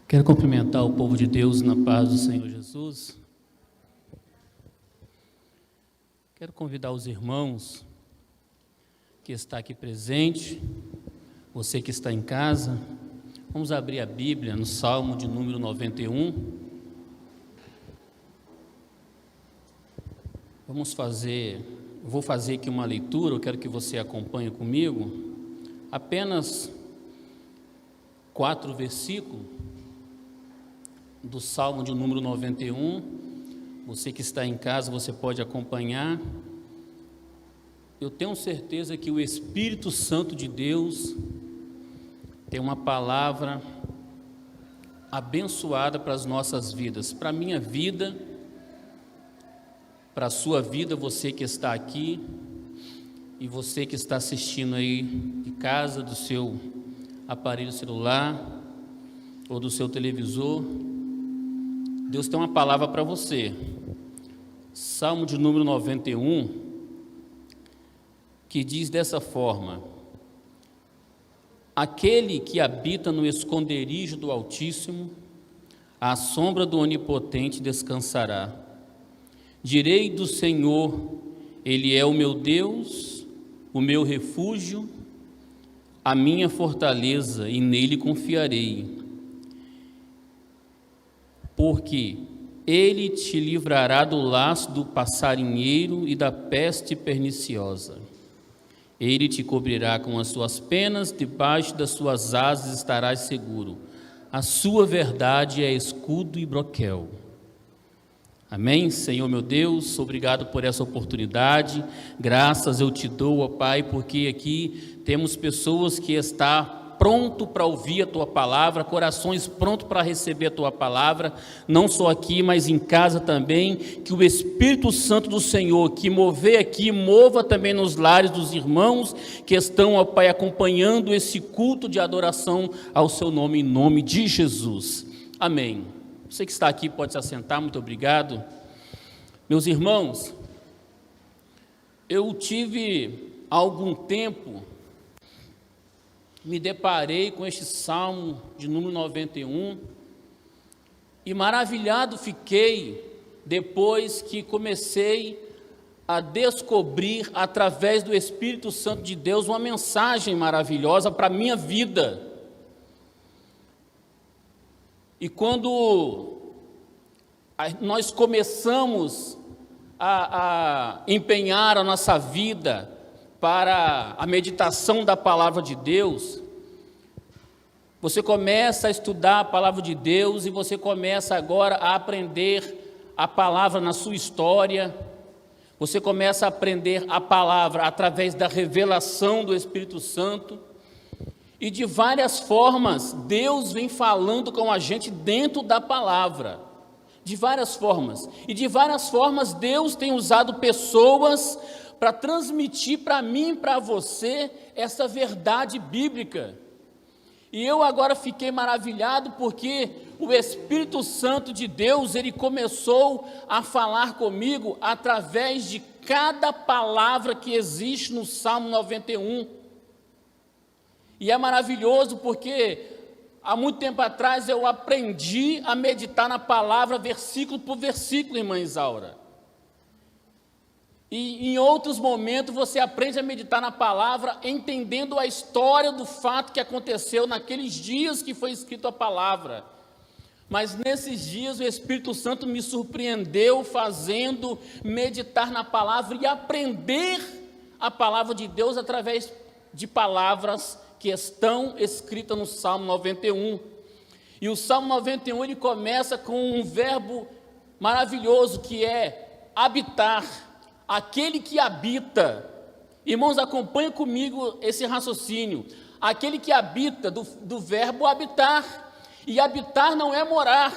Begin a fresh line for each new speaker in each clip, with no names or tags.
Quero cumprimentar o povo de Deus na paz do Senhor Jesus. Quero convidar os irmãos que está aqui presente, você que está em casa, vamos abrir a Bíblia no Salmo de número 91. Vou fazer aqui uma leitura, eu quero que você acompanhe comigo, apenas 4 versículos do Salmo de número 91, você que está em casa, você pode acompanhar. Eu tenho certeza que o Espírito Santo de Deus tem uma palavra abençoada para as nossas vidas, para a minha vida, para a sua vida, você que está aqui e você que está assistindo aí de casa, do seu aparelho celular ou do seu televisor. Deus tem uma palavra para você. Salmo de número 91, que diz dessa forma: aquele que habita no esconderijo do Altíssimo, à sombra do Onipotente descansará. Direi do Senhor, Ele é o meu Deus, o meu refúgio, a minha fortaleza, e nele confiarei. Porque Ele te livrará do laço do passarinheiro e da peste perniciosa. Ele te cobrirá com as suas penas, debaixo das suas asas estarás seguro. A sua verdade é escudo e broquel. Amém? Senhor meu Deus, obrigado por essa oportunidade. Graças eu te dou, ó Pai, porque aqui temos pessoas que estão pronto para ouvir a Tua Palavra, corações prontos para receber a Tua Palavra, não só aqui, mas em casa também, que o Espírito Santo do Senhor, que mover aqui, mova também nos lares dos irmãos que estão, ó Pai, acompanhando esse culto de adoração ao Seu nome, em nome de Jesus. Amém. Você que está aqui pode se assentar, muito obrigado. Meus irmãos, eu tive há algum tempo, me deparei com este Salmo de número 91 e maravilhado fiquei depois que comecei a descobrir através do Espírito Santo de Deus uma mensagem maravilhosa para a minha vida. E quando nós começamos a empenhar a nossa vida para a meditação da palavra de Deus, você começa a estudar a palavra de Deus e você começa agora a aprender a palavra na sua história, você começa a aprender a palavra através da revelação do Espírito Santo, e de várias formas Deus vem falando com a gente dentro da palavra, de várias formas, e de várias formas Deus tem usado pessoas para transmitir para mim e para você essa verdade bíblica. E eu agora fiquei maravilhado porque o Espírito Santo de Deus, ele começou a falar comigo através de cada palavra que existe no Salmo 91. E é maravilhoso porque há muito tempo atrás eu aprendi a meditar na palavra versículo por versículo, irmã Isaura. E em outros momentos você aprende a meditar na palavra, entendendo a história do fato que aconteceu naqueles dias que foi escrito a palavra. Mas nesses dias o Espírito Santo me surpreendeu fazendo meditar na palavra e aprender a palavra de Deus através de palavras que estão escritas no Salmo 91. E o Salmo 91 ele começa com um verbo maravilhoso que é habitar. Aquele que habita, irmãos, acompanhem comigo esse raciocínio, aquele que habita, do verbo habitar, e habitar não é morar,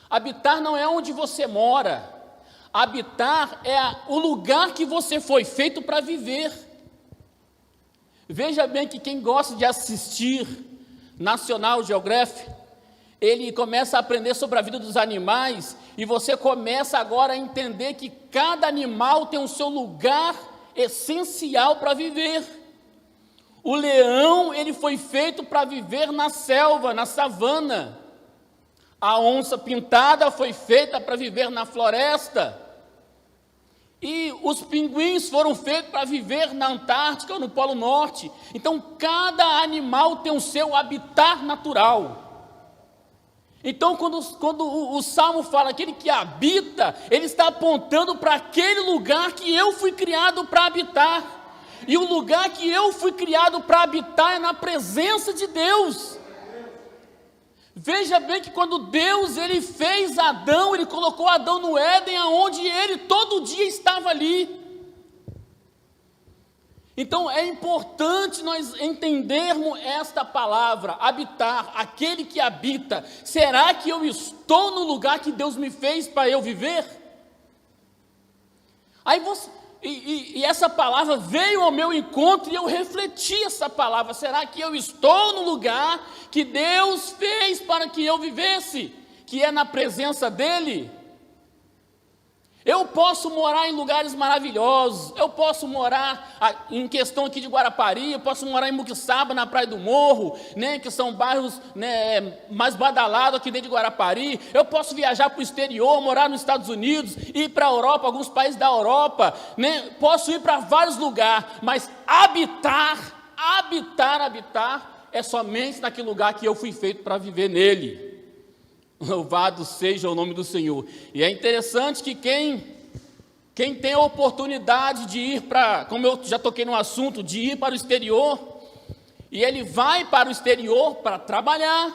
habitar não é onde você mora, habitar é o lugar que você foi feito para viver. Veja bem que quem gosta de assistir National Geographic, ele começa a aprender sobre a vida dos animais, e você começa agora a entender que cada animal tem o seu lugar essencial para viver. O leão, ele foi feito para viver na selva, na savana. A onça pintada foi feita para viver na floresta. E os pinguins foram feitos para viver na Antártica ou no Polo Norte. Então, cada animal tem o seu habitat natural. Então, quando o Salmo fala aquele que habita, ele está apontando para aquele lugar que eu fui criado para habitar. E o lugar que eu fui criado para habitar é na presença de Deus. Veja bem que quando Deus ele fez Adão, ele colocou Adão no Éden, aonde ele todo dia estava ali. Então é importante nós entendermos esta palavra, habitar, aquele que habita. Será que eu estou no lugar que Deus me fez para eu viver? Aí essa palavra veio ao meu encontro e eu refleti essa palavra. Será que eu estou no lugar que Deus fez para que eu vivesse? Que é na presença dEle? Eu posso morar em lugares maravilhosos, eu posso morar, em questão aqui de Guarapari, eu posso morar em Muquiçaba, na Praia do Morro, né, que são bairros, né, mais badalados aqui dentro de Guarapari. Eu posso viajar para o exterior, morar nos Estados Unidos, ir para a Europa, alguns países da Europa, né, posso ir para vários lugares, mas habitar é somente naquele lugar que eu fui feito para viver nele. Louvado seja o nome do Senhor. E é interessante que quem tem a oportunidade de ir para, como eu já toquei no assunto, de ir para o exterior, e ele vai para o exterior para trabalhar,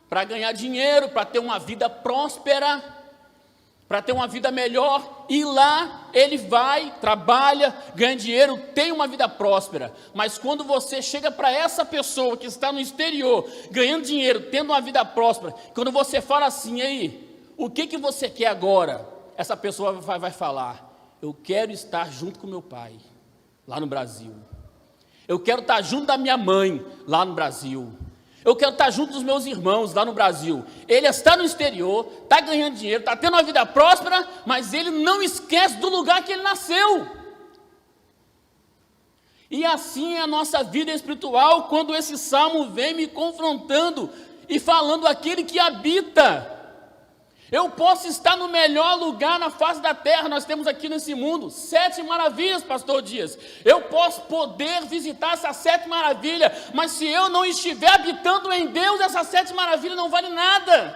para ganhar dinheiro, para ter uma vida próspera, para ter uma vida melhor, e lá ele vai, trabalha, ganha dinheiro, tem uma vida próspera. Mas quando você chega para essa pessoa que está no exterior, ganhando dinheiro, tendo uma vida próspera, quando você fala assim, aí, o que você quer agora? Essa pessoa vai falar, eu quero estar junto com meu pai, lá no Brasil. Eu quero estar junto da minha mãe, lá no Brasil. Eu quero estar junto dos meus irmãos lá no Brasil. Ele está no exterior, está ganhando dinheiro, está tendo uma vida próspera, mas ele não esquece do lugar que ele nasceu. E assim é a nossa vida espiritual, quando esse salmo vem me confrontando e falando aquele que habita. Eu posso estar no melhor lugar na face da terra, nós temos aqui nesse mundo 7 maravilhas, pastor Dias. Eu posso poder visitar essas 7 maravilhas, mas se eu não estiver habitando em Deus, essas 7 maravilhas não valem nada.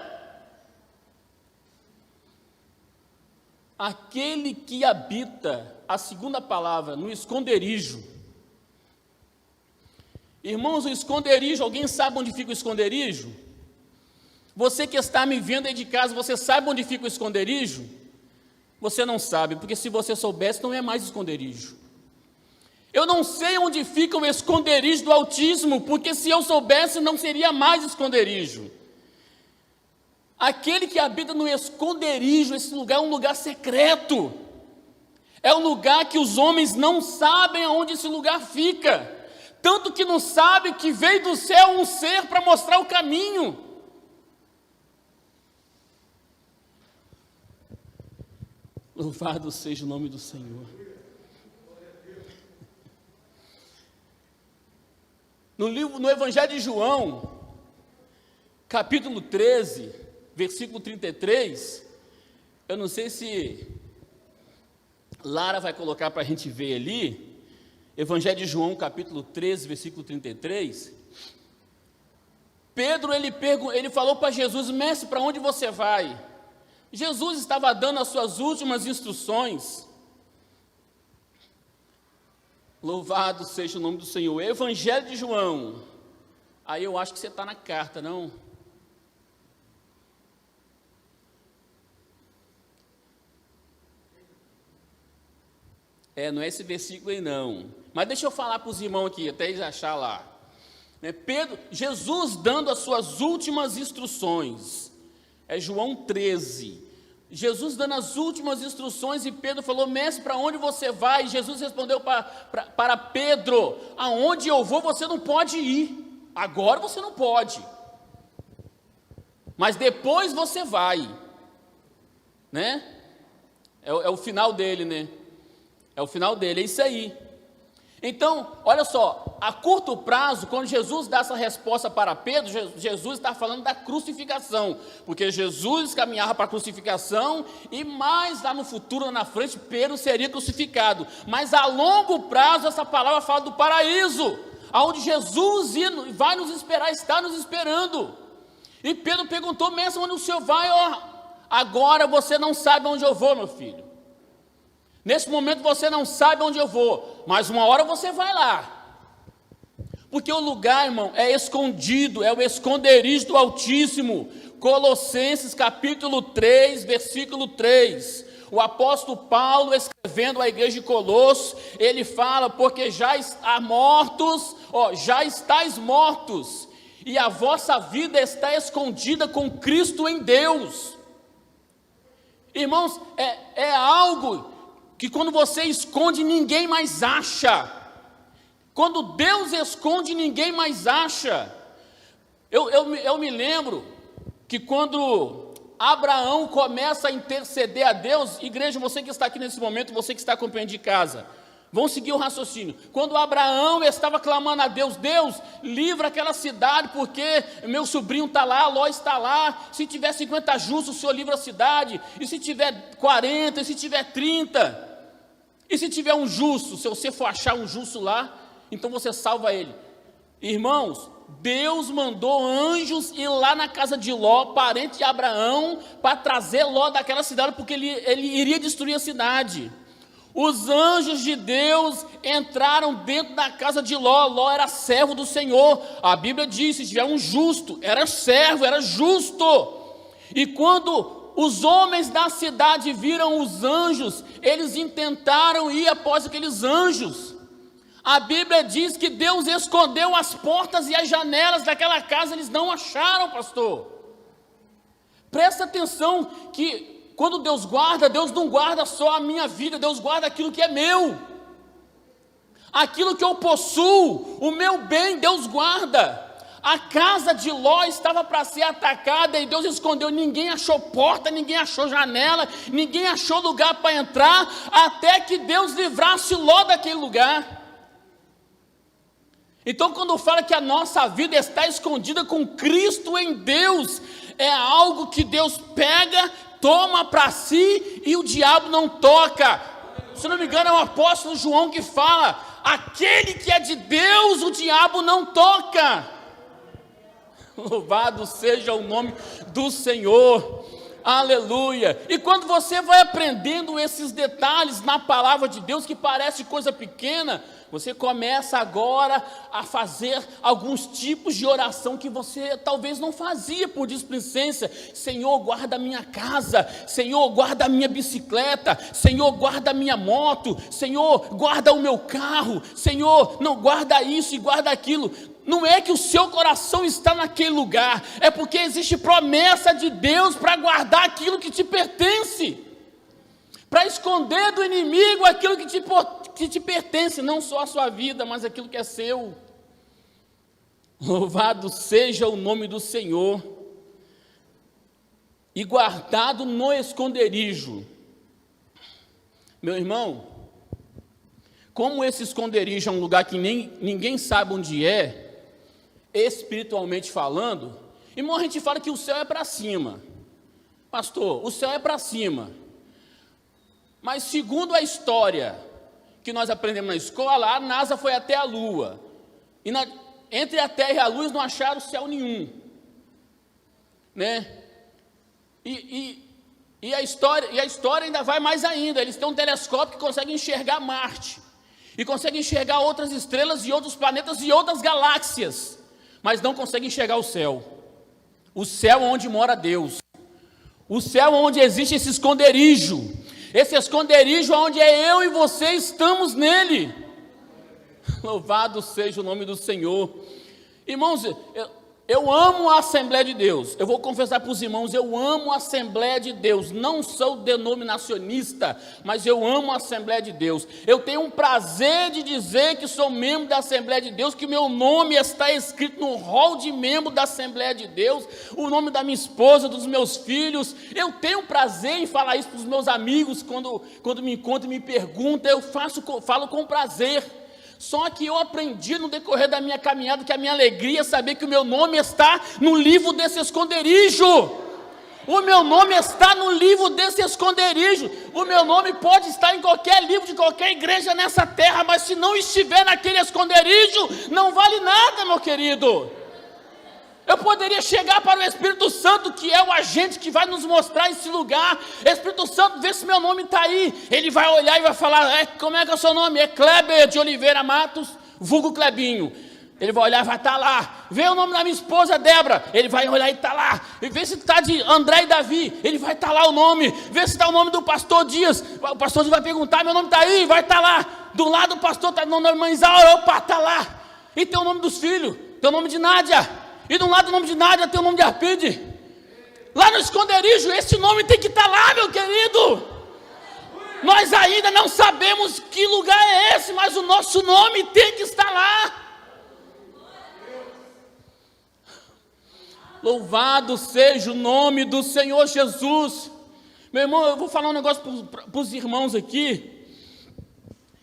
Aquele que habita, a segunda palavra, no esconderijo. Irmãos, o esconderijo, alguém sabe onde fica o esconderijo? Você que está me vendo aí de casa, você sabe onde fica o esconderijo? Você não sabe, porque se você soubesse, não é mais esconderijo. Eu não sei onde fica o esconderijo do autismo, porque se eu soubesse, não seria mais esconderijo. Aquele que habita no esconderijo, esse lugar é um lugar secreto. É um lugar que os homens não sabem aonde esse lugar fica. Tanto que não sabe que veio do céu um ser para mostrar o caminho. Louvado seja o nome do Senhor. No Evangelho de João, capítulo 13, versículo 33, eu não sei se Lara vai colocar para a gente ver ali, Evangelho de João, capítulo 13, versículo 33, Pedro, ele falou para Jesus, mestre, para onde você vai? Jesus estava dando as suas últimas instruções. Louvado seja o nome do Senhor. Evangelho de João. Aí eu acho que você está na carta, não? Não é esse versículo aí não. Mas deixa eu falar para os irmãos aqui, até eles acharem lá. Jesus dando as suas últimas instruções. É João 13. Jesus dando as últimas instruções e Pedro falou, mestre, para onde você vai? E Jesus respondeu para Pedro, aonde eu vou você não pode ir, agora você não pode, mas depois você vai, né? É o final dele, né? É o final dele, é isso aí. Então, olha só, a curto prazo, quando Jesus dá essa resposta para Pedro, Jesus está falando da crucificação, porque Jesus caminhava para a crucificação e mais lá no futuro, lá na frente, Pedro seria crucificado. Mas a longo prazo, essa palavra fala do paraíso, aonde Jesus vai nos esperar, está nos esperando. E Pedro perguntou: mestre, onde o Senhor vai? Agora você não sabe onde eu vou, meu filho. Nesse momento você não sabe onde eu vou, mas uma hora você vai lá. Porque o lugar, irmão, é escondido, é o esconderijo do Altíssimo. Colossenses capítulo 3, versículo 3. O apóstolo Paulo, escrevendo à igreja de Colossos, ele fala: porque já estáis mortos, e a vossa vida está escondida com Cristo em Deus. Irmãos, é algo que quando você esconde, ninguém mais acha. Quando Deus esconde, ninguém mais acha. Eu me lembro que quando Abraão começa a interceder a Deus, igreja, você que está aqui nesse momento, você que está acompanhando de casa, vão seguir o raciocínio. Quando Abraão estava clamando a Deus: Deus, livra aquela cidade, porque meu sobrinho está lá, Ló está lá, se tiver 50 justos, o Senhor livra a cidade, e se tiver 40, e se tiver 30, e se tiver um justo, se você for achar um justo lá, então você salva ele. Irmãos, Deus mandou anjos ir lá na casa de Ló, parente de Abraão, para trazer Ló daquela cidade, porque ele iria destruir a cidade. Os anjos de Deus entraram dentro da casa de Ló. Ló era servo do Senhor. A Bíblia diz: se tiver um justo, era servo, era justo. E quando os homens da cidade viram os anjos, eles intentaram ir após aqueles anjos. A Bíblia diz que Deus escondeu as portas e as janelas daquela casa, eles não acharam, pastor. Presta atenção que quando Deus guarda, Deus não guarda só a minha vida, Deus guarda aquilo que é meu. Aquilo que eu possuo, o meu bem, Deus guarda. A casa de Ló estava para ser atacada e Deus escondeu. Ninguém achou porta, ninguém achou janela, ninguém achou lugar para entrar, até que Deus livrasse Ló daquele lugar. Então, quando fala que a nossa vida está escondida com Cristo em Deus, é algo que Deus pega, toma para si e o diabo não toca. Se não me engano, é o apóstolo João que fala: aquele que é de Deus, o diabo não toca. Louvado seja o nome do Senhor, aleluia. E quando você vai aprendendo esses detalhes na palavra de Deus, que parece coisa pequena, você começa agora a fazer alguns tipos de oração que você talvez não fazia por displicência. Senhor, guarda a minha casa. Senhor, guarda a minha bicicleta. Senhor, guarda a minha moto. Senhor, guarda o meu carro. Senhor, não guarda isso e guarda aquilo. Não é que o seu coração está naquele lugar, é porque existe promessa de Deus para guardar aquilo que te pertence, para esconder do inimigo aquilo que te pertence, não só a sua vida, mas aquilo que é seu. Louvado seja o nome do Senhor. E guardado no esconderijo. Meu irmão, como esse esconderijo é um lugar que ninguém sabe onde é, espiritualmente falando, irmão, a gente fala que o céu é para cima. Pastor, o céu é para cima. Mas segundo a história que nós aprendemos na escola, a NASA foi até a Lua. E entre a Terra e a Lua, eles não acharam céu nenhum. Né? E a história ainda vai mais ainda. Eles têm um telescópio que consegue enxergar Marte. E consegue enxergar outras estrelas e outros planetas e outras galáxias. Mas não consegue enxergar o céu. O céu onde mora Deus. O céu onde existe esse esconderijo. Esse esconderijo onde eu e você estamos nele. Louvado seja o nome do Senhor. Irmãos, eu amo a Assembleia de Deus. Eu vou confessar para os irmãos, eu amo a Assembleia de Deus. Não sou denominacionista, mas eu amo a Assembleia de Deus. Eu tenho um prazer de dizer que sou membro da Assembleia de Deus, que meu nome está escrito no rol de membro da Assembleia de Deus, o nome da minha esposa, dos meus filhos. Eu tenho prazer em falar isso para os meus amigos, quando me encontram e me perguntam, falo com prazer. Só que eu aprendi no decorrer da minha caminhada que a minha alegria é saber que o meu nome está no livro desse esconderijo. O meu nome está no livro desse esconderijo. O meu nome pode estar em qualquer livro de qualquer igreja nessa terra, mas se não estiver naquele esconderijo, não vale nada, meu querido. Eu poderia chegar para o Espírito Santo, que é o agente que vai nos mostrar esse lugar. Espírito Santo, vê se meu nome está aí. Ele vai olhar e vai falar, como é que é o seu nome? É Kleber de Oliveira Matos, vulgo Clebinho. Ele vai olhar e vai estar lá. Vê o nome da minha esposa, Débora. Ele vai olhar e está lá. E vê se está de André e Davi. Ele vai estar lá o nome. Vê se está o nome do pastor Dias. O pastor Dias vai perguntar, meu nome está aí? Vai estar lá. Do lado do pastor está o nome da irmã Isaura. Opa, está lá. E tem o nome dos filhos. Tem o nome de Nádia. E do lado do nome de Nádia tem o nome de Arpide. Lá no esconderijo, esse nome tem que estar lá, meu querido. Nós ainda não sabemos que lugar é esse, mas o nosso nome tem que estar lá. Louvado seja o nome do Senhor Jesus. Meu irmão, eu vou falar um negócio para os irmãos aqui,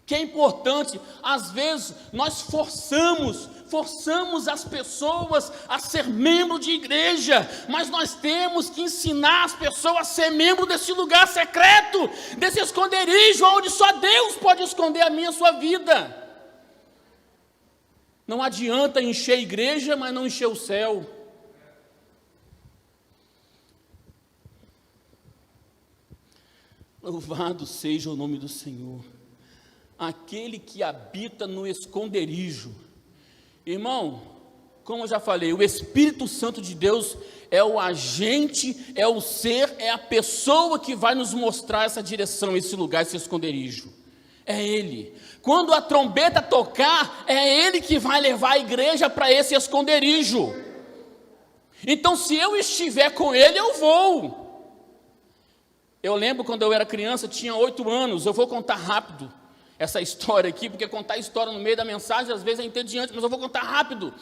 que é importante. Às vezes nós forçamos as pessoas a ser membro de igreja, mas nós temos que ensinar as pessoas a ser membro desse lugar secreto, desse esconderijo, onde só Deus pode esconder a minha e a sua vida. Não adianta encher a igreja, mas não encher o céu. Louvado seja o nome do Senhor. Aquele que habita no esconderijo. Irmão, como eu já falei, o Espírito Santo de Deus é o agente, é o ser, é a pessoa que vai nos mostrar essa direção, esse lugar, esse esconderijo. É Ele. Quando a trombeta tocar, é Ele que vai levar a igreja para esse esconderijo. Então, se eu estiver com Ele, eu vou. Eu lembro quando eu era criança, tinha 8 anos, eu vou contar rápido essa história aqui, porque contar história no meio da mensagem, às vezes é entediante, mas eu vou contar rápido.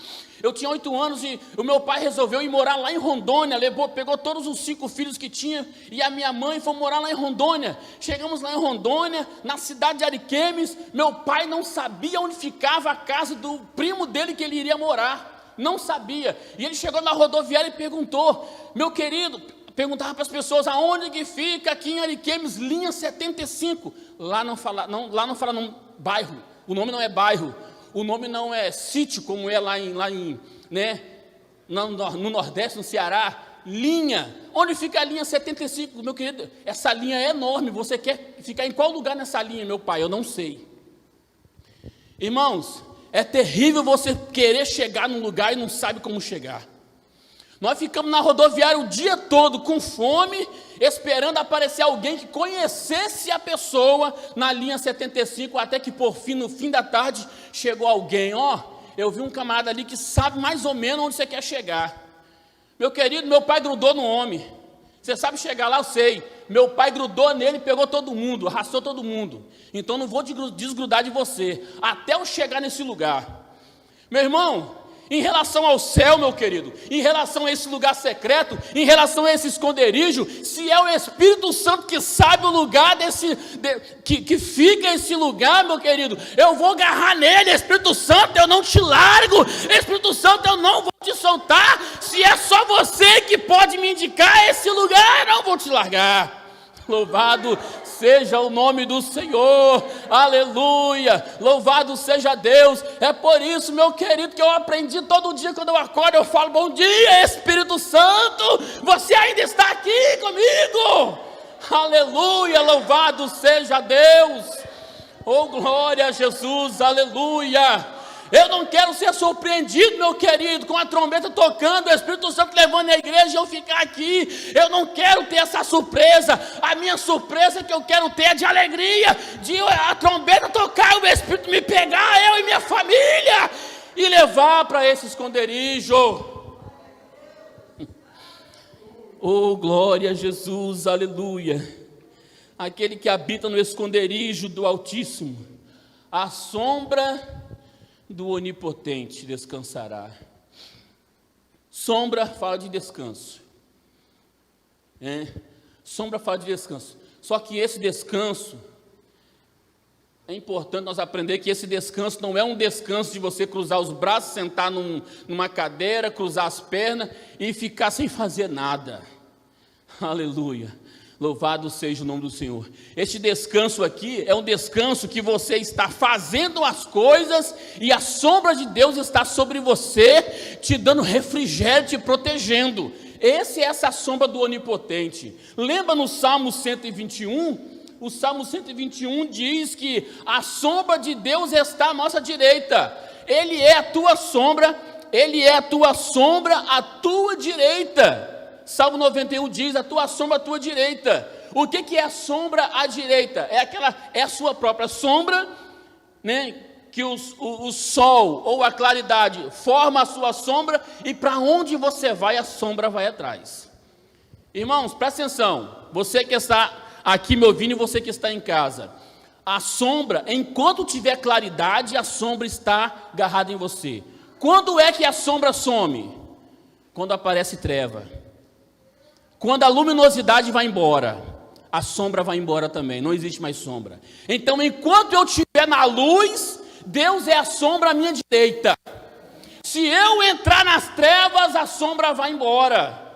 Eu tinha 8 anos e o meu pai resolveu ir morar lá em Rondônia, pegou todos os 5 filhos que tinha, e a minha mãe foi morar lá em Rondônia. Chegamos lá em Rondônia, na cidade de Ariquemes, meu pai não sabia onde ficava a casa do primo dele que ele iria morar, não sabia, e ele chegou na rodoviária e perguntou, meu querido, perguntava para as pessoas, aonde que fica aqui em Ariquemes, linha 75, lá não fala bairro, o nome não é bairro, o nome não é sítio, como é lá em no Nordeste, no Ceará, linha, onde fica a linha 75, meu querido, essa linha é enorme, você quer ficar em qual lugar nessa linha, meu pai? Eu não sei. Irmãos, é terrível você querer chegar num lugar e não sabe como chegar. Nós ficamos na rodoviária o dia todo com fome, esperando aparecer alguém que conhecesse a pessoa na linha 75, até que por fim, no fim da tarde, chegou alguém, eu vi um camarada ali que sabe mais ou menos onde você quer chegar. Meu querido, meu pai grudou no homem. Você sabe chegar lá, eu sei. Meu pai grudou nele, pegou todo mundo, arrastou todo mundo. Então não vou desgrudar de você, até eu chegar nesse lugar. Meu irmão, em relação ao céu, meu querido, em relação a esse lugar secreto, em relação a esse esconderijo, se é o Espírito Santo que sabe o lugar que fica esse lugar, meu querido, eu vou agarrar nele. Espírito Santo, eu não te largo. Espírito Santo, eu não vou te soltar. Se é só você que pode me indicar esse lugar, eu não vou te largar. Louvado seja o nome do Senhor, aleluia, louvado seja Deus. É por isso, meu querido, que eu aprendi todo dia quando eu acordo, eu falo, bom dia Espírito Santo, você ainda está aqui comigo, aleluia, louvado seja Deus, oh glória a Jesus, aleluia. Eu não quero ser surpreendido, meu querido, com a trombeta tocando, o Espírito Santo levando a igreja e eu ficar aqui. Eu não quero ter essa surpresa. A minha surpresa que eu quero ter é de alegria, de a trombeta tocar, o Espírito me pegar, eu e minha família, e levar para esse esconderijo. Oh, glória a Jesus, aleluia. Aquele que habita no esconderijo do Altíssimo, a sombra do Onipotente descansará. Sombra fala de descanso. Sombra fala de descanso. Só que esse descanso É importante nós aprender que esse descanso não é um descanso de você cruzar os braços, sentar numa cadeira, cruzar as pernas e ficar sem fazer nada. Aleluia. Louvado seja o nome do Senhor. Este descanso aqui é um descanso que você está fazendo as coisas e a sombra de Deus está sobre você, te dando refrigério, te protegendo. Essa sombra do Onipotente. Lembra no Salmo 121? O Salmo 121 diz que a sombra de Deus está à nossa direita. Ele é a tua sombra, Ele é a tua sombra à tua direita. Salmo 91 diz, a tua sombra à tua direita. O que é a sombra à direita? É a sua própria sombra, né? Que o sol ou a claridade forma a sua sombra, e para onde você vai, a sombra vai atrás. Irmãos, presta atenção, você que está aqui me ouvindo e você que está em casa, a sombra, enquanto tiver claridade, a sombra está agarrada em você. Quando é que a sombra some? Quando aparece treva. Quando a luminosidade vai embora, a sombra vai embora também, não existe mais sombra. Então, enquanto eu estiver na luz, Deus é a sombra à minha direita. Se eu entrar nas trevas, a sombra vai embora.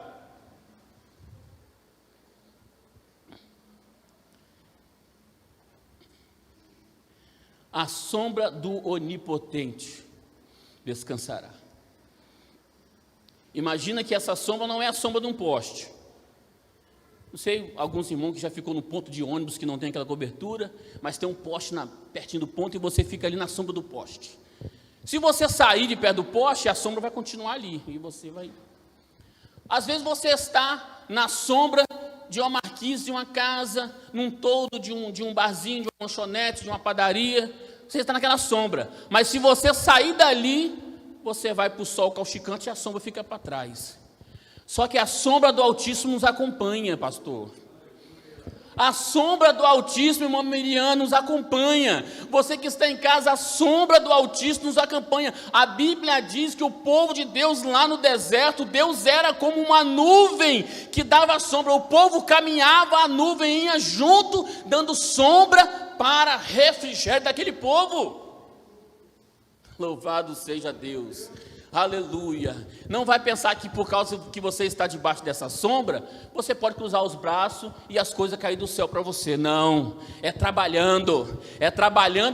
A sombra do Onipotente descansará. Imagina que essa sombra não é a sombra de um poste. Não sei, alguns irmãos que já ficou no ponto de ônibus que não tem aquela cobertura, mas tem um poste pertinho do ponto e você fica ali na sombra do poste. Se você sair de perto do poste, a sombra vai continuar ali e você vai... Às vezes você está na sombra de uma marquise de uma casa, num toldo de um barzinho, de uma lanchonete, de uma padaria, você está naquela sombra. Mas se você sair dali, você vai para o sol causticante e a sombra fica para trás. Só que a sombra do Altíssimo nos acompanha, pastor. A sombra do Altíssimo, irmão Miriam, nos acompanha. Você que está em casa, a sombra do Altíssimo nos acompanha. A Bíblia diz que o povo de Deus lá no deserto, Deus era como uma nuvem que dava sombra. O povo caminhava, a nuvem ia junto, dando sombra para refrigério daquele povo. Louvado seja Deus. Aleluia. Não vai pensar que por causa que você está debaixo dessa sombra, você pode cruzar os braços e as coisas cair do céu para você. Não, é trabalhando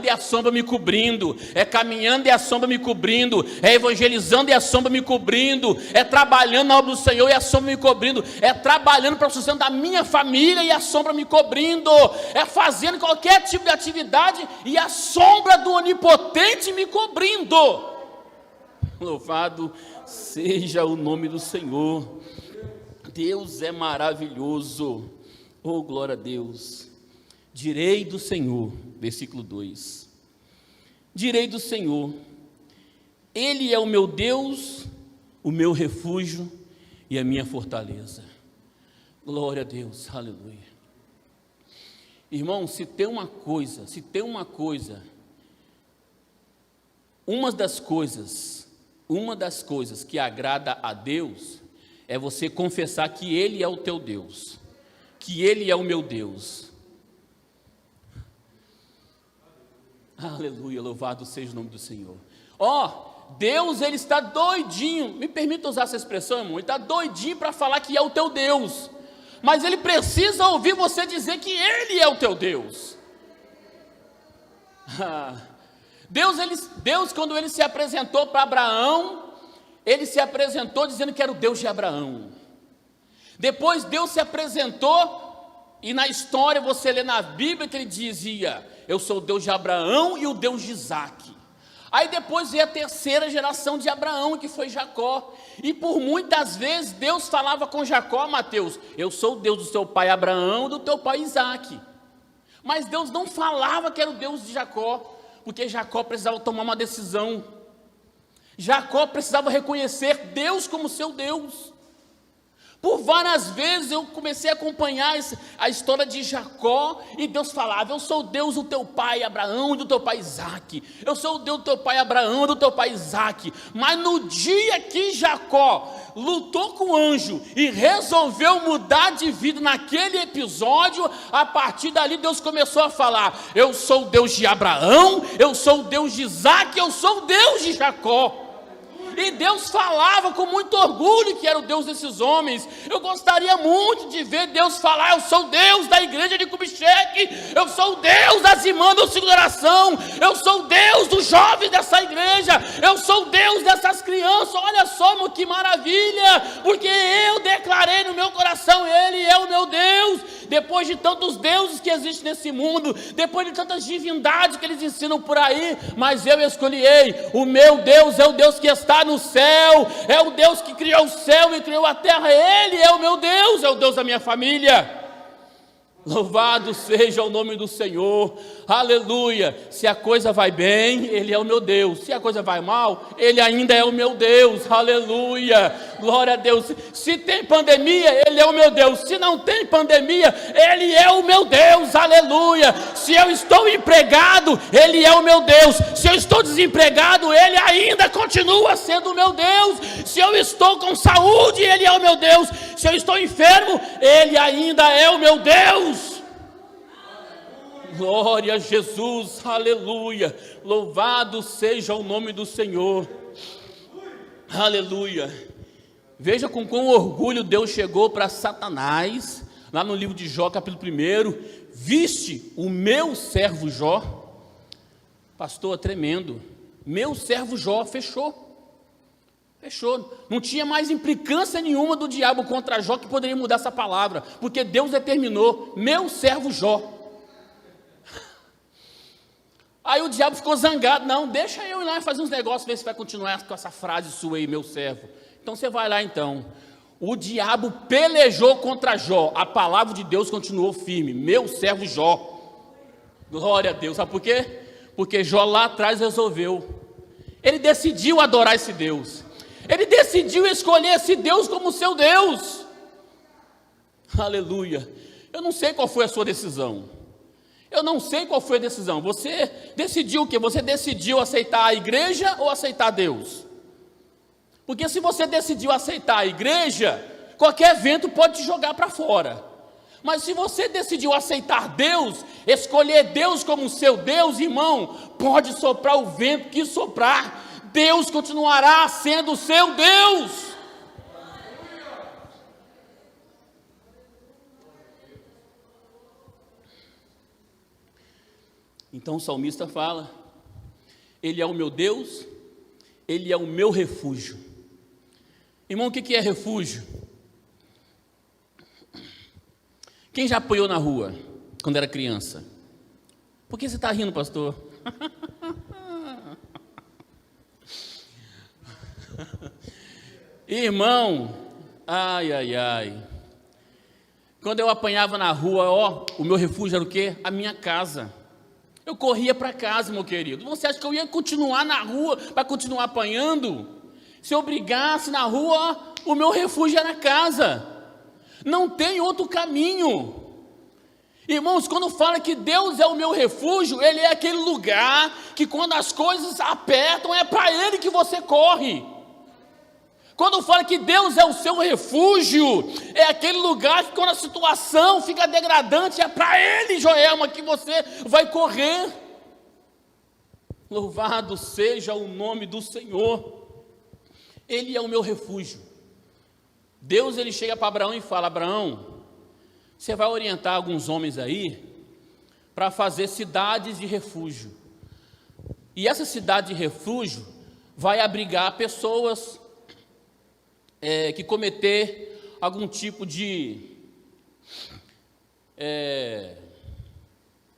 e a sombra me cobrindo, é caminhando e a sombra me cobrindo, é evangelizando e a sombra me cobrindo, é trabalhando na obra do Senhor e a sombra me cobrindo, é trabalhando para o sustento da minha família e a sombra me cobrindo, é fazendo qualquer tipo de atividade e a sombra do Onipotente me cobrindo. Louvado seja o nome do Senhor. Deus é maravilhoso. Oh, glória a Deus. Direi do Senhor, versículo 2. Direi do Senhor, Ele é o meu Deus, o meu refúgio e a minha fortaleza. Glória a Deus, aleluia. Irmão, se tem uma coisa, uma das coisas que agrada a Deus é você confessar que Ele é o teu Deus, que Ele é o meu Deus. Aleluia, louvado seja o nome do Senhor. Deus, Ele está doidinho, me permita usar essa expressão, irmão, Ele está doidinho para falar que é o teu Deus, mas Ele precisa ouvir você dizer que Ele é o teu Deus. Deus, quando Ele se apresentou para Abraão, Ele se apresentou dizendo que era o Deus de Abraão. Depois Deus se apresentou, e na história você lê na Bíblia que Ele dizia, eu sou o Deus de Abraão e o Deus de Isaque. Aí depois veio a terceira geração de Abraão, que foi Jacó, e por muitas vezes Deus falava com Jacó, Mateus, eu sou o Deus do seu pai Abraão e do teu pai Isaque. Mas Deus não falava que era o Deus de Jacó, porque Jacó precisava tomar uma decisão. Jacó precisava reconhecer Deus como seu Deus. Por várias vezes eu comecei a acompanhar a história de Jacó, e Deus falava: eu sou o Deus do teu pai Abraão e do teu pai Isaque, eu sou o Deus do teu pai Abraão e do teu pai Isaque. Mas no dia que Jacó lutou com o anjo e resolveu mudar de vida naquele episódio, a partir dali Deus começou a falar: eu sou o Deus de Abraão, eu sou o Deus de Isaque, eu sou o Deus de Jacó. E Deus falava com muito orgulho que era o Deus desses homens. Eu gostaria muito de ver Deus falar: eu sou o Deus da igreja de Kubitschek, eu sou o Deus das irmãs do ciclo de oração, eu sou o Deus dos jovens dessa igreja, eu sou o Deus dessas crianças. Olha só que maravilha, porque eu declarei no meu coração: Ele é o meu Deus. Depois de tantos deuses que existem nesse mundo, depois de tantas divindades que eles ensinam por aí, mas eu escolhi: o meu Deus é o Deus que está no céu, é o Deus que criou o céu e criou a terra. Ele é o meu Deus, é o Deus da minha família. Louvado seja o nome do Senhor, aleluia. Se a coisa vai bem, Ele é o meu Deus. Se a coisa vai mal, Ele ainda é o meu Deus, aleluia, glória a Deus. Se tem pandemia, Ele é o meu Deus. Se não tem pandemia, Ele é o meu Deus, aleluia. Se eu estou empregado, Ele é o meu Deus. Se eu estou desempregado, Ele ainda continua sendo o meu Deus. Se eu estou com saúde, Ele é o meu Deus. Se eu estou enfermo, Ele ainda é o meu Deus. Glória a Jesus, aleluia, louvado seja o nome do Senhor, aleluia. Veja com quão orgulho Deus chegou para Satanás, lá no livro de Jó, capítulo 1, viste o meu servo Jó? Pastor, tremendo, meu servo Jó, fechou, não tinha mais implicância nenhuma do diabo contra Jó que poderia mudar essa palavra, porque Deus determinou: meu servo Jó. Aí o diabo ficou zangado: não, deixa eu ir lá fazer uns negócios, ver se vai continuar com essa frase sua aí, meu servo. Então você vai lá então. O diabo pelejou contra Jó, a palavra de Deus continuou firme: meu servo Jó. Glória a Deus. Sabe por quê? Porque Jó lá atrás resolveu, ele decidiu adorar esse Deus, ele decidiu escolher esse Deus como seu Deus, aleluia. Eu não sei qual foi a sua decisão, eu não sei qual foi a decisão. Você decidiu o quê? Você decidiu aceitar a igreja ou aceitar Deus? Porque se você decidiu aceitar a igreja, qualquer vento pode te jogar para fora. Mas se você decidiu aceitar Deus, escolher Deus como seu Deus, irmão, pode soprar o vento que soprar, Deus continuará sendo o seu Deus. Então o salmista fala: Ele é o meu Deus, Ele é o meu refúgio. Irmão, o que é refúgio? Quem já apanhou na rua quando era criança? Por que você está rindo, pastor? Irmão, ai. Quando eu apanhava na rua, o meu refúgio era o quê? A minha casa. Eu corria para casa, meu querido. Você acha que eu ia continuar na rua para continuar apanhando? Se eu brigasse na rua, o meu refúgio era casa. Não tem outro caminho. Irmãos, quando fala que Deus é o meu refúgio, Ele é aquele lugar que quando as coisas apertam, é para Ele que você corre. Quando fala que Deus é o seu refúgio, é aquele lugar que quando a situação fica degradante, é para Ele, Joelma, que você vai correr. Louvado seja o nome do Senhor. Ele é o meu refúgio. Deus, Ele chega para Abraão e fala: Abraão, você vai orientar alguns homens aí para fazer cidades de refúgio. E essa cidade de refúgio vai abrigar pessoas que cometer algum tipo de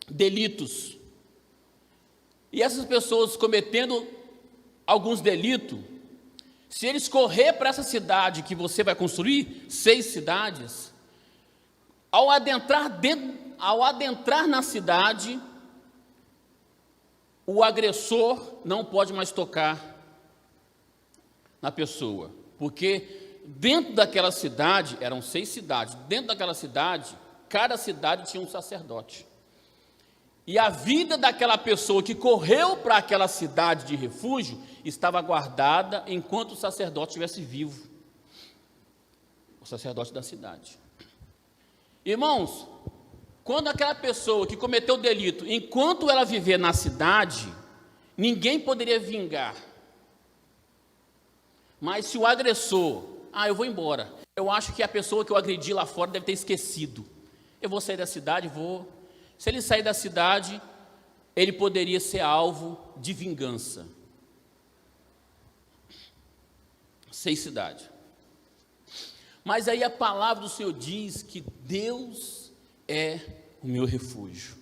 delitos. E essas pessoas cometendo alguns delitos, se eles correr para essa cidade que você vai construir, 6 cidades, ao adentrar na cidade, o agressor não pode mais tocar na pessoa, porque dentro daquela cidade, eram 6 cidades, dentro daquela cidade, cada cidade tinha um sacerdote. E a vida daquela pessoa que correu para aquela cidade de refúgio estava guardada enquanto o sacerdote estivesse vivo. O sacerdote da cidade. Irmãos, quando aquela pessoa que cometeu o delito, enquanto ela viver na cidade, ninguém poderia vingar. Mas se o agressor, eu vou embora, eu acho que a pessoa que eu agredi lá fora deve ter esquecido. Eu vou sair da cidade, vou. Se ele sair da cidade, ele poderia ser alvo de vingança. 6 cidades. Mas aí a palavra do Senhor diz que Deus é o meu refúgio.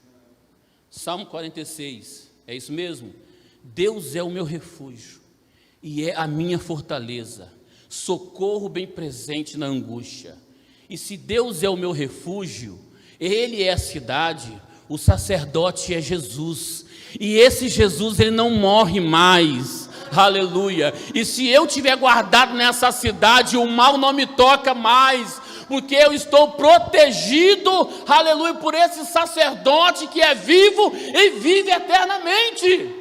Salmo 46, é isso mesmo? Deus é o meu refúgio e é a minha fortaleza, socorro bem presente na angústia. E se Deus é o meu refúgio, Ele é a cidade, o sacerdote é Jesus, e esse Jesus, ele não morre mais, aleluia. E se eu tiver guardado nessa cidade, o mal não me toca mais, porque eu estou protegido, aleluia, por esse sacerdote que é vivo e vive eternamente.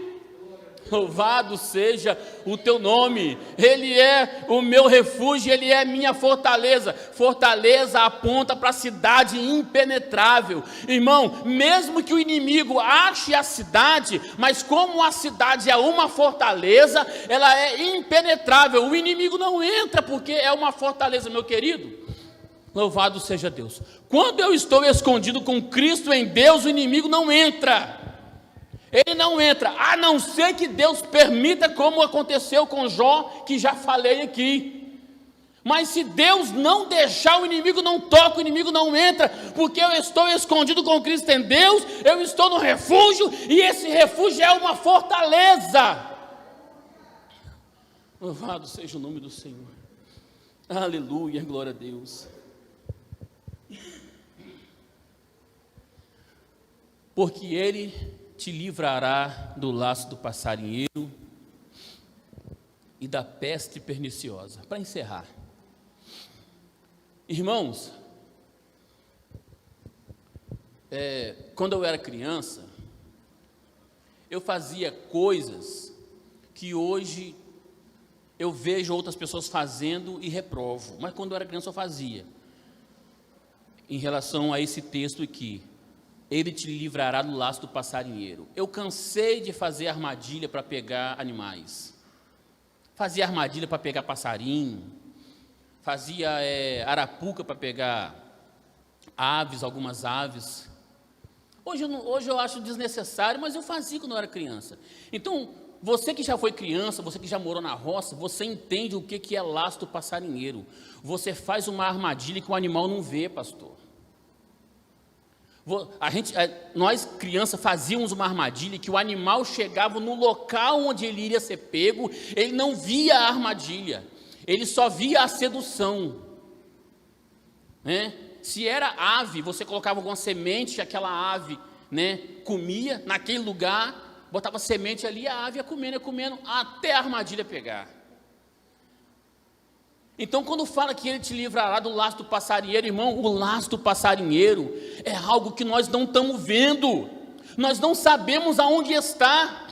Louvado seja o teu nome. Ele é o meu refúgio, Ele é minha fortaleza. Fortaleza aponta para a cidade impenetrável. Irmão, mesmo que o inimigo ache a cidade, mas como a cidade é uma fortaleza, ela é impenetrável. O inimigo não entra porque é uma fortaleza, meu querido. Louvado seja Deus. Quando eu estou escondido com Cristo em Deus, o inimigo não entra. Ele não entra, a não ser que Deus permita, como aconteceu com Jó, que já falei aqui. Mas se Deus não deixar, o inimigo não toca, o inimigo não entra, porque eu estou escondido com Cristo em Deus, eu estou no refúgio, e esse refúgio é uma fortaleza. Louvado seja o nome do Senhor. Aleluia, glória a Deus. Porque Ele te livrará do laço do passarinheiro e da peste perniciosa. Para encerrar, irmãos, quando eu era criança, eu fazia coisas que hoje eu vejo outras pessoas fazendo e reprovo, mas quando eu era criança eu fazia. Em relação a esse texto aqui, Ele te livrará do laço do passarinheiro. Eu cansei de fazer armadilha para pegar animais. Fazia armadilha para pegar passarinho. Fazia arapuca para pegar aves, algumas aves. Hoje eu acho desnecessário, mas eu fazia quando eu era criança. Então, você que já foi criança, você que já morou na roça, você entende o que é laço do passarinheiro. Você faz uma armadilha que o animal não vê, pastor. Nós crianças fazíamos uma armadilha que o animal chegava no local onde ele iria ser pego, ele não via a armadilha, ele só via a sedução, né? Se era ave, você colocava alguma semente, aquela ave, né, comia naquele lugar, botava semente ali, a ave ia comendo, até a armadilha pegar. Então, quando fala que Ele te livrará do laço do passarinheiro, irmão, o laço do passarinheiro é algo que nós não estamos vendo, nós não sabemos aonde está.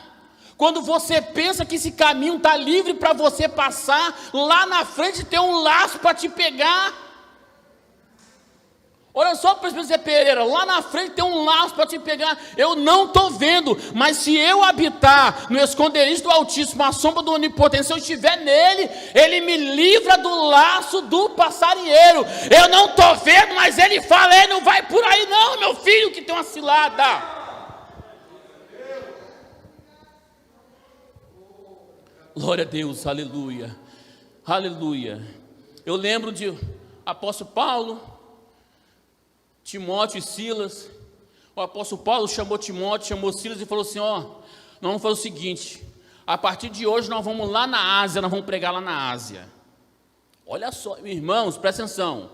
Quando você pensa que esse caminho está livre para você passar, lá na frente tem um laço para te pegar. Olha só, presbítero Pereira, lá na frente tem um laço para te pegar. Eu não estou vendo, mas se eu habitar no esconderijo do Altíssimo, a sombra do Onipotente, se eu estiver nele, Ele me livra do laço do passarinheiro. Eu não estou vendo, mas Ele fala, não vai por aí não, meu filho, que tem uma cilada. Glória a Deus, aleluia, aleluia. Eu lembro de apóstolo Paulo, Timóteo e Silas. O apóstolo Paulo chamou Timóteo, chamou Silas e falou assim, nós vamos fazer o seguinte, a partir de hoje nós vamos lá na Ásia, nós vamos pregar lá na Ásia. Olha só, irmãos, presta atenção,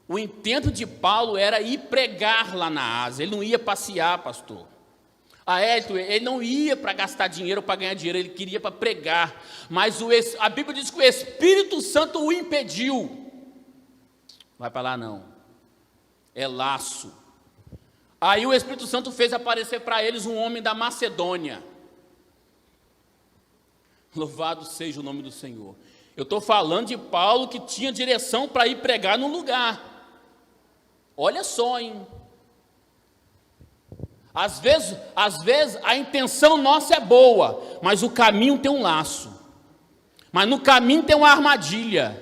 o intento de Paulo era ir pregar lá na Ásia, ele não ia passear, pastor. Aélito, ele não ia para gastar dinheiro ou para ganhar dinheiro, ele queria para pregar. Mas a Bíblia diz que o Espírito Santo o impediu. Vai para lá não. É laço. Aí o Espírito Santo fez aparecer para eles um homem da Macedônia. Louvado seja o nome do Senhor. Eu estou falando de Paulo que tinha direção para ir pregar num lugar. Olha só, hein? Às vezes a intenção nossa é boa, mas o caminho tem um laço. Mas no caminho tem uma armadilha.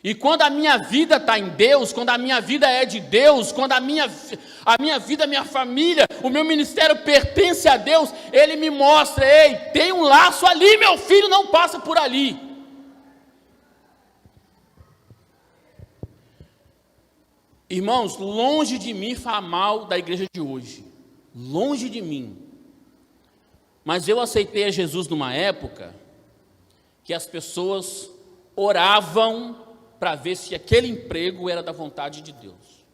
E quando a minha vida está em Deus, quando a minha vida é de Deus, quando a minha vida, a minha família, o meu ministério pertence a Deus, Ele me mostra, ei, tem um laço ali, meu filho, não passa por ali. Irmãos, longe de mim falar mal da igreja de hoje. Longe de mim. Mas eu aceitei a Jesus numa época que as pessoas oravam para ver se aquele emprego era da vontade de Deus.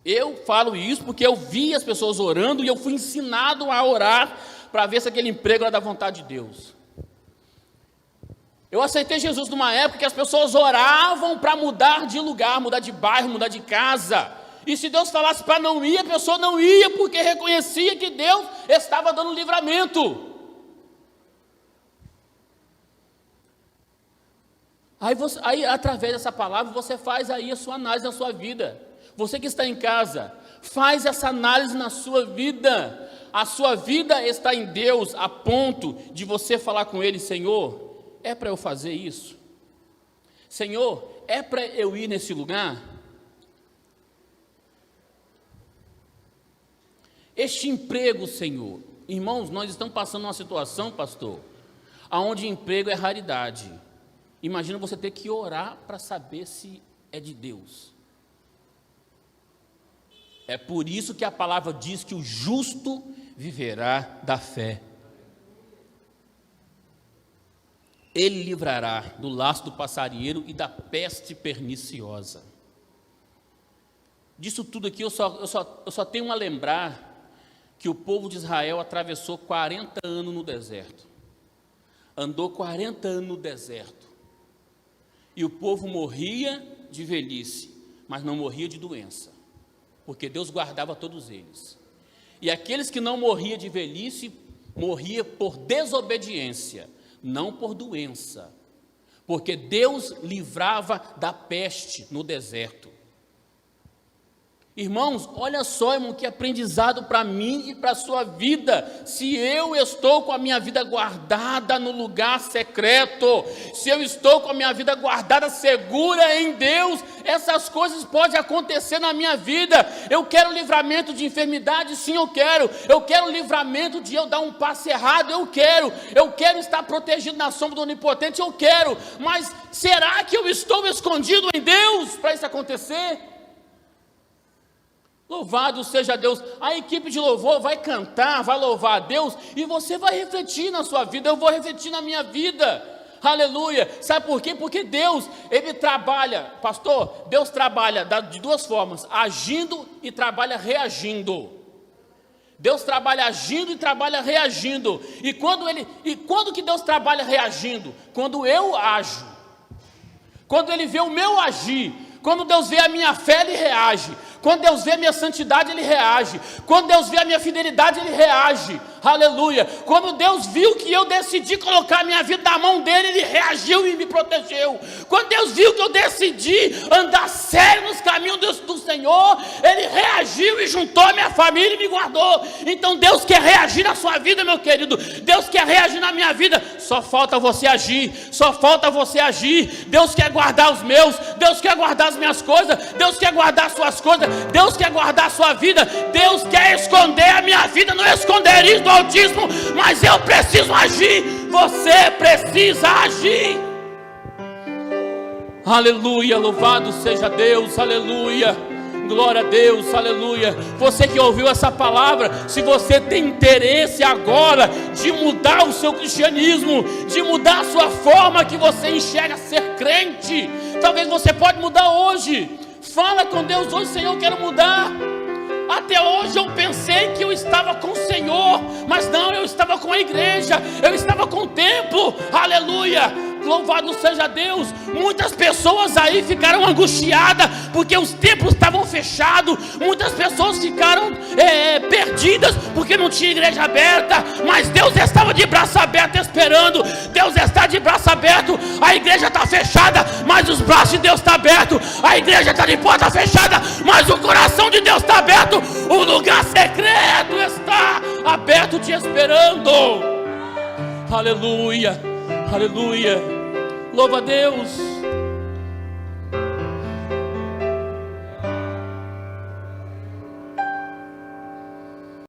Eu falo isso porque eu vi as pessoas orando e eu fui ensinado a orar para ver se aquele emprego era da vontade de Deus. Eu aceitei Jesus numa época que as pessoas oravam para mudar de lugar, mudar de bairro, mudar de casa. E se Deus falasse para não ir, a pessoa não ia, porque reconhecia que Deus estava dando livramento. Aí, através dessa palavra, você faz aí a sua análise na sua vida. Você que está em casa, faz essa análise na sua vida. A sua vida está em Deus, a ponto de você falar com Ele, Senhor, é para eu fazer isso? Senhor, é para eu ir nesse lugar? Este emprego, Senhor, irmãos, nós estamos passando uma situação, pastor, onde emprego é raridade. Imagina você ter que orar para saber se é de Deus. É por isso que a palavra diz que o justo viverá da fé. Ele livrará do laço do passarinheiro e da peste perniciosa. Disso tudo aqui eu só tenho a lembrar que o povo de Israel atravessou 40 anos no deserto. Andou 40 anos no deserto. E o povo morria de velhice, mas não morria de doença, porque Deus guardava todos eles. E aqueles que não morriam de velhice, morriam por desobediência, não por doença, porque Deus livrava da peste no deserto. Irmãos, olha só, irmão, que aprendizado para mim e para a sua vida. Se eu estou com a minha vida guardada no lugar secreto, se eu estou com a minha vida guardada segura em Deus, essas coisas podem acontecer na minha vida. Eu quero livramento de enfermidade, sim, eu quero livramento de eu dar um passo errado, eu quero estar protegido na sombra do Onipotente, eu quero, mas será que eu estou escondido em Deus para isso acontecer? Louvado seja Deus. A equipe de louvor vai cantar, vai louvar a Deus, e você vai refletir na sua vida, eu vou refletir na minha vida. Aleluia. Sabe por quê? Porque Deus, Ele trabalha, pastor, Deus trabalha de duas formas, agindo e trabalha reagindo. Deus trabalha agindo e trabalha reagindo. E quando que Deus trabalha reagindo? Quando eu ajo. Quando Ele vê o meu agir. Quando Deus vê a minha fé, Ele reage. Quando Deus vê a minha santidade, Ele reage. Quando Deus vê a minha fidelidade, Ele reage. Aleluia. Quando Deus viu que eu decidi colocar a minha vida na mão dEle, Ele reagiu e me protegeu. Quando Deus viu que eu decidi andar sério nos caminhos do Senhor, Ele reagiu e juntou a minha família e me guardou. Então Deus quer reagir na sua vida, meu querido. Deus quer reagir na minha vida. Só falta você agir. Só falta você agir. Deus quer guardar os meus. Deus quer guardar as minhas coisas. Deus quer guardar as suas coisas. Deus quer guardar a sua vida. Deus quer esconder a minha vida no esconderijo do Altíssimo, mas eu preciso agir. Você precisa agir. Aleluia, louvado seja Deus, aleluia, glória a Deus, aleluia. Você que ouviu essa palavra, se você tem interesse agora de mudar o seu cristianismo, de mudar a sua forma que você enxerga ser crente, talvez você pode mudar hoje. Fala com Deus hoje, Senhor, eu quero mudar. Até hoje eu pensei que eu estava com o Senhor, mas não, eu estava com a igreja, eu estava com o templo. Aleluia, louvado seja Deus. Muitas pessoas aí ficaram angustiadas porque os templos estavam fechados. Muitas pessoas ficaram perdidas porque não tinha igreja aberta. Mas Deus estava de braço aberto esperando. Deus está de braço aberto. A igreja está fechada, mas os braços de Deus estão abertos. A igreja está de porta fechada, mas o coração de Deus está aberto. O lugar secreto está aberto te esperando. Aleluia, aleluia, louva a Deus.